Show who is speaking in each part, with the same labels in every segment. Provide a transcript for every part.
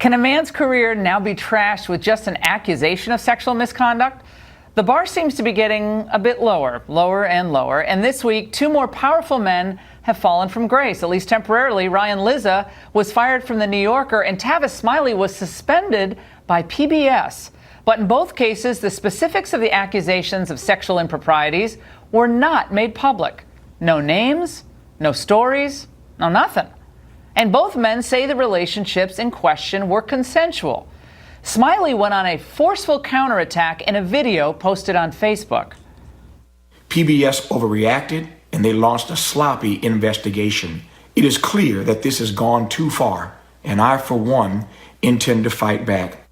Speaker 1: Can a man's career now be trashed with just an accusation of sexual misconduct? The bar seems to be getting a bit lower and lower. And this week, two more powerful men have fallen from grace, at least temporarily. Ryan Lizza was fired from The New Yorker, and Tavis Smiley was suspended by PBS. But in both cases, the specifics of the accusations of sexual improprieties were not made public. No names, no stories, no nothing. And both men say the relationships in question were consensual. Smiley went on a forceful counterattack in a video posted on Facebook.
Speaker 2: PBS overreacted and they launched a sloppy investigation. It is clear that this has gone too far, and I, for one, intend to fight back.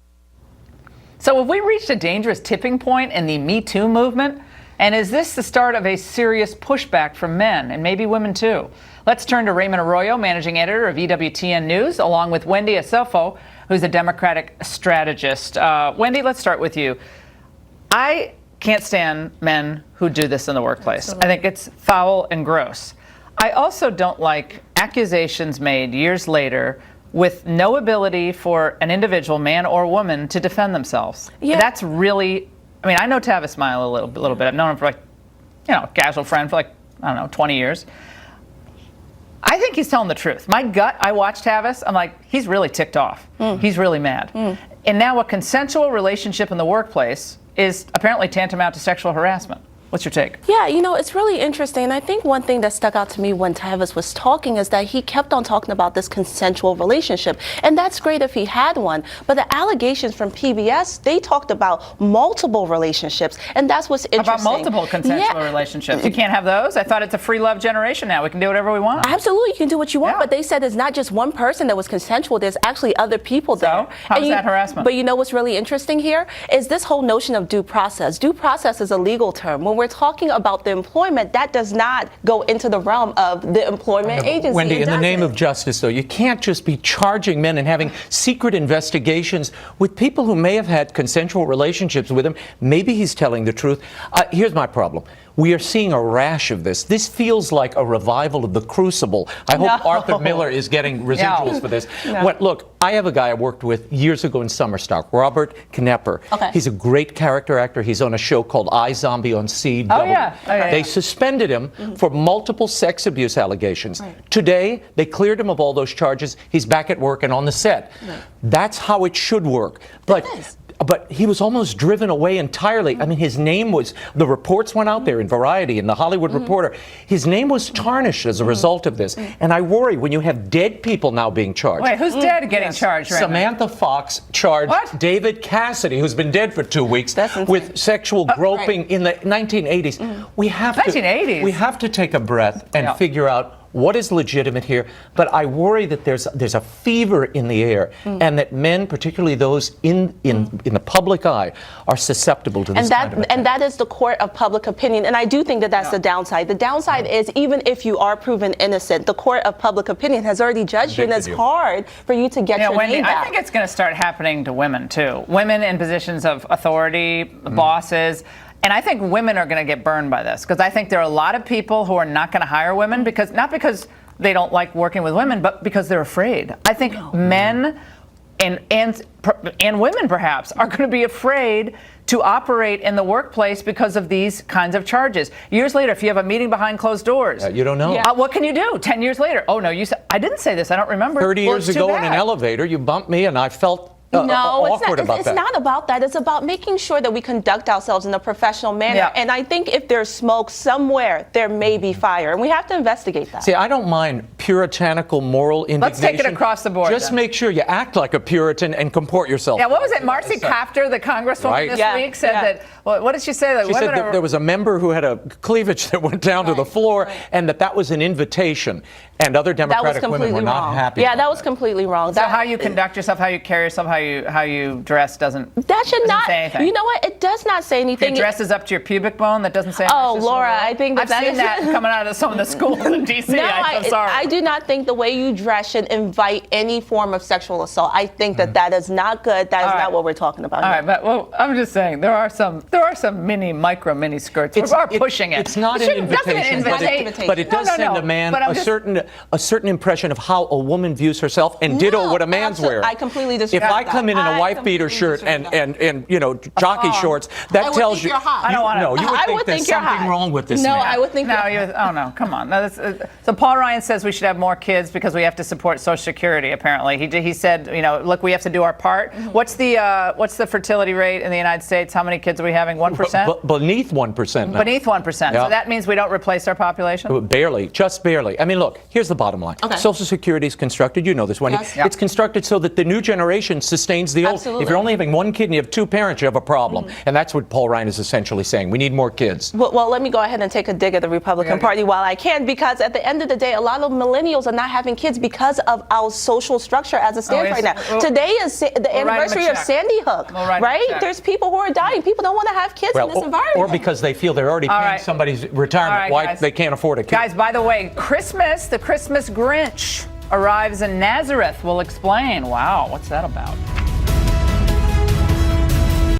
Speaker 1: So have we reached a dangerous tipping point in the Me Too movement? And is this the start of a serious pushback from men and maybe women too? Let's turn to Raymond Arroyo, managing editor of EWTN News, along with Wendy Osefo, who's a Democratic strategist. Wendy, let's start with you. I can't stand men who do this in the workplace. Absolutely. I think it's foul and gross. I also don't like accusations made years later with no ability for an individual, man or woman, to defend themselves. Yeah. That's really, I mean, I know Tavis Smiley a little bit. I've known him for a casual friend for 20 years. I think he's telling the truth. My gut, I watched Tavis, I'm like, he's really ticked off. He's really mad. And now a consensual relationship in the workplace is apparently tantamount to sexual harassment. What's your take?
Speaker 3: Yeah, it's really interesting. And I think one thing that stuck out to me when Tavis was talking is that he kept on talking about this consensual relationship. And that's great if he had one. But the allegations from PBS, they talked about multiple relationships. And that's what's interesting.
Speaker 1: About multiple consensual relationships. You can't have those? I thought it's a free love generation now. We can do whatever we want.
Speaker 3: Absolutely, you can do what you want. Yeah. But they said it's not just one person that was consensual. There's actually other people there.
Speaker 1: So, how's that harassment?
Speaker 3: But you know what's really interesting here is this whole notion of due process. Due process is a legal term. When we're talking about the employment, that does not go into the realm of the employment agency.
Speaker 4: Wendy, in the name of justice, though, you can't just be charging men and having secret investigations with people who may have had consensual relationships with him. Maybe he's telling the truth. Here's my problem. We are seeing a rash of this. This feels like a revival of The Crucible. I hope Arthur Miller is getting residuals for this. Look, I have a guy I worked with years ago in Summerstock, Robert Knepper. Okay. He's a great character actor. He's on a show called iZombie on CW. They suspended him for multiple sex abuse allegations. Right. Today, they cleared him of all those charges. He's back at work and on the set. Right. That's how it should work. But he was almost driven away entirely. I mean, his name was, the reports went out there in Variety and the Hollywood Reporter. His name was tarnished as a result of this. And I worry when you have dead people now being charged.
Speaker 1: Wait, who's dead getting charged right
Speaker 4: Samantha Fox charged David Cassidy, who's been dead for 2 weeks, with sexual groping in the 1980s. We have
Speaker 1: 1980s?
Speaker 4: We have to take a breath and figure out what is legitimate here, but I worry that there's a fever in the air, and that men, particularly those in the public eye, are susceptible to this kind of attack.
Speaker 3: And that is the court of public opinion, and I do think that that's the downside. The downside is even if you are proven innocent, the court of public opinion has already judged you, and it's hard for you to get your
Speaker 1: Wendy,
Speaker 3: name back.
Speaker 1: I think it's going to start happening to women too. Women in positions of authority, bosses. And I think women are going to get burned by this, because I think there are a lot of people who are not going to hire women, not because they don't like working with women, but because they're afraid. I think men and women perhaps are going to be afraid to operate in the workplace because of these kinds of charges. Years later, if you have a meeting behind closed doors,
Speaker 4: you don't know.
Speaker 1: What can you do? 10 years later, oh no, I didn't say this. I don't remember.
Speaker 4: 30 years ago in an elevator, you bumped me, and I felt awkward about that.
Speaker 3: It's not about that. It's about making sure that we conduct ourselves in a professional manner. Yeah. And I think if there's smoke somewhere, there may be fire. And we have to investigate that.
Speaker 4: See, I don't mind puritanical moral indignation.
Speaker 1: Let's take it across the board.
Speaker 4: Just make sure you act like a Puritan and comport yourself.
Speaker 1: Yeah, what was it? Marcy Kaptur, the congresswoman this week, said that, what did she say?
Speaker 4: She said that there was a member who had a cleavage that went down to the floor, and that was an invitation. And other Democratic women were not happy.
Speaker 3: Yeah, that was completely wrong.
Speaker 1: So how you conduct yourself, how you carry yourself, how how you dress doesn't.
Speaker 3: That should
Speaker 1: doesn't
Speaker 3: not.
Speaker 1: say anything.
Speaker 3: You know what? It does not say anything.
Speaker 1: Your dress is up to your pubic bone. That doesn't say.
Speaker 3: Oh,
Speaker 1: anything.
Speaker 3: Laura, I think
Speaker 1: I've seen that coming out of some of the schools in D.C.
Speaker 3: No,
Speaker 1: I'm sorry.
Speaker 3: I do not think the way you dress should invite any form of sexual assault. I think that is not good. That is not what we're talking about.
Speaker 1: All right, but I'm just saying there are some mini skirts. We are pushing it.
Speaker 4: It's not an invitation, but it does send a man a certain impression of how a woman views herself, and ditto what a man's wearing.
Speaker 3: I completely disagree.
Speaker 4: If I come in a wife beater shirt and jockey shorts, that tells you.
Speaker 1: I don't want to.
Speaker 4: No, you would think there's something wrong with this man.
Speaker 3: No, I would think.
Speaker 1: Oh no, come on. No, so Paul Ryan says we should have more kids because we have to support Social Security. Apparently, he said, look, we have to do our part. What's the fertility rate in the United States? How many kids are we having? 1%.
Speaker 4: Beneath 1%. Now.
Speaker 1: Beneath 1%.
Speaker 4: Yeah.
Speaker 1: So that means we don't replace our population.
Speaker 4: Barely, just barely. I mean, look. Here's the bottom line.
Speaker 3: Okay.
Speaker 4: Social Security is constructed. You know this, Wendy.
Speaker 3: Yes.
Speaker 4: It's constructed so that the new generation sustains the old.
Speaker 3: Absolutely.
Speaker 4: If you're only having one kid and you have two parents, you have a problem. And that's what Paul Ryan is essentially saying. We need more kids.
Speaker 3: Well, let me go ahead and take a dig at the Republican Party while I can, because at the end of the day, a lot of millennials are not having kids because of our social structure as it stands right now. Today is the anniversary of Sandy Hook, right? There's people who are dying. People don't want to have kids in this environment.
Speaker 4: Or because they feel they're already paying somebody's retirement. Why they can't afford a kid.
Speaker 1: Guys, by the way, the Christmas Grinch arrives in Nazareth. We'll explain. Wow, what's that about?